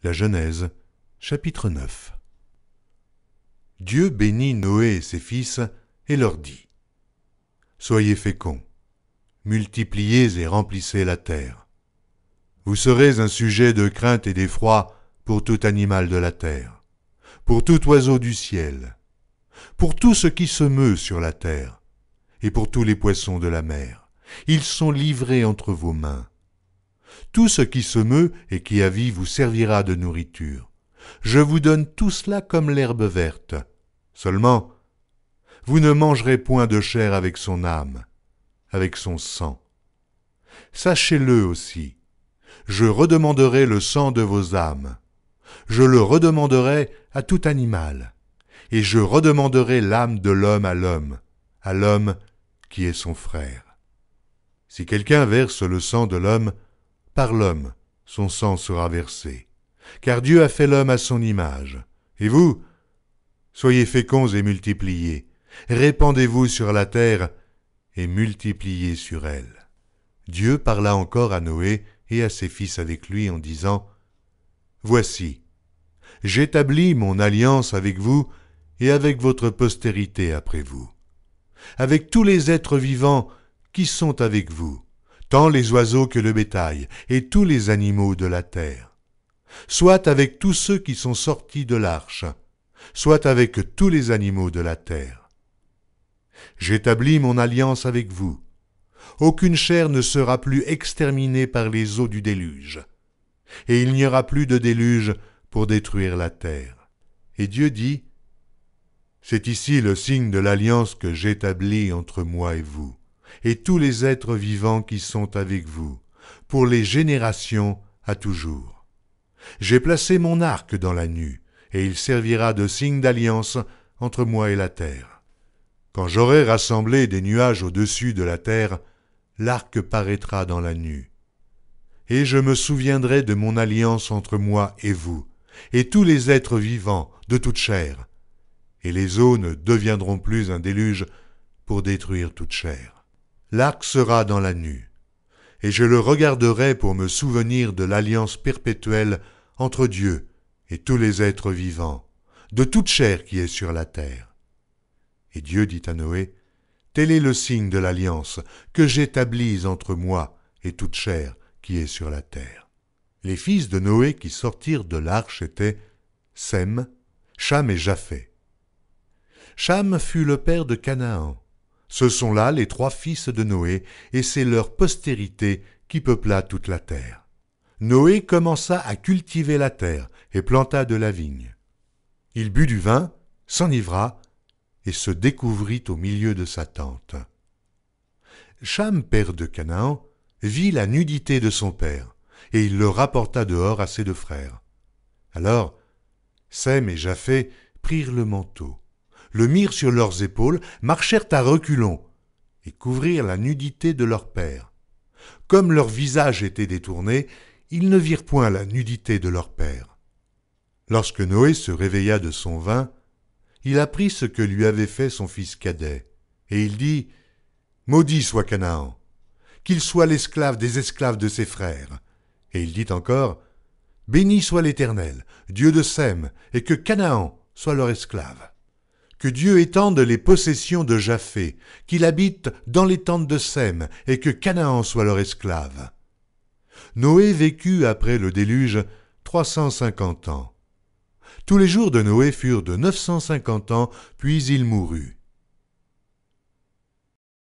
La Genèse, chapitre 9. Dieu bénit Noé et ses fils et leur dit : Soyez féconds, multipliez et remplissez la terre. Vous serez un sujet de crainte et d'effroi pour tout animal de la terre, pour tout oiseau du ciel, pour tout ce qui se meut sur la terre, et pour tous les poissons de la mer. Ils sont livrés entre vos mains. Tout ce qui se meut et qui a vie vous servira de nourriture. Je vous donne tout cela comme l'herbe verte. Seulement, vous ne mangerez point de chair avec son âme, avec son sang. Sachez-le aussi, je redemanderai le sang de vos âmes. Je le redemanderai à tout animal, et je redemanderai l'âme de l'homme à l'homme qui est son frère. Si quelqu'un verse le sang de l'homme, par l'homme son sang sera versé, car Dieu a fait l'homme à son image. Et vous, soyez féconds et multipliez, répandez-vous sur la terre et multipliez sur elle. Dieu parla encore à Noé et à ses fils avec lui en disant : Voici, j'établis mon alliance avec vous et avec votre postérité après vous, avec tous les êtres vivants qui sont avec vous, tant les oiseaux que le bétail, et tous les animaux de la terre, soit avec tous ceux qui sont sortis de l'arche, soit avec tous les animaux de la terre. J'établis mon alliance avec vous. Aucune chair ne sera plus exterminée par les eaux du déluge, et il n'y aura plus de déluge pour détruire la terre. Et Dieu dit : C'est ici le signe de l'alliance que j'établis entre moi et vous, et tous les êtres vivants qui sont avec vous, pour les générations à toujours. J'ai placé mon arc dans la nue, et il servira de signe d'alliance entre moi et la terre. Quand j'aurai rassemblé des nuages au-dessus de la terre, l'arc paraîtra dans la nue. Et je me souviendrai de mon alliance entre moi et vous, et tous les êtres vivants de toute chair, et les eaux ne deviendront plus un déluge pour détruire toute chair. L'arc sera dans la nue, et je le regarderai pour me souvenir de l'alliance perpétuelle entre Dieu et tous les êtres vivants, de toute chair qui est sur la terre. Et Dieu dit à Noé : Tel est le signe de l'alliance que j'établis entre moi et toute chair qui est sur la terre. Les fils de Noé qui sortirent de l'arche étaient Sem, Cham et Japheth. Cham fut le père de Canaan. Ce sont là les 3 fils de Noé, et c'est leur postérité qui peupla toute la terre. Noé commença à cultiver la terre et planta de la vigne. Il but du vin, s'enivra et se découvrit au milieu de sa tente. Cham, père de Canaan, vit la nudité de son père, et il le rapporta dehors à ses 2 frères. Alors, Sem et Japheth prirent le manteau, le mirent sur leurs épaules, marchèrent à reculons, et couvrirent la nudité de leur père. Comme leur visage était détourné, ils ne virent point la nudité de leur père. Lorsque Noé se réveilla de son vin, il apprit ce que lui avait fait son fils cadet, et il dit : Maudit soit Canaan, qu'il soit l'esclave des esclaves de ses frères. Et il dit encore : Béni soit l'Éternel, Dieu de Sem, et que Canaan soit leur esclave. Que Dieu étende les possessions de Japheth, qu'il habite dans les tentes de Sem, et que Canaan soit leur esclave. Noé vécut après le déluge 350 ans. Tous les jours de Noé furent de 950 ans, puis il mourut.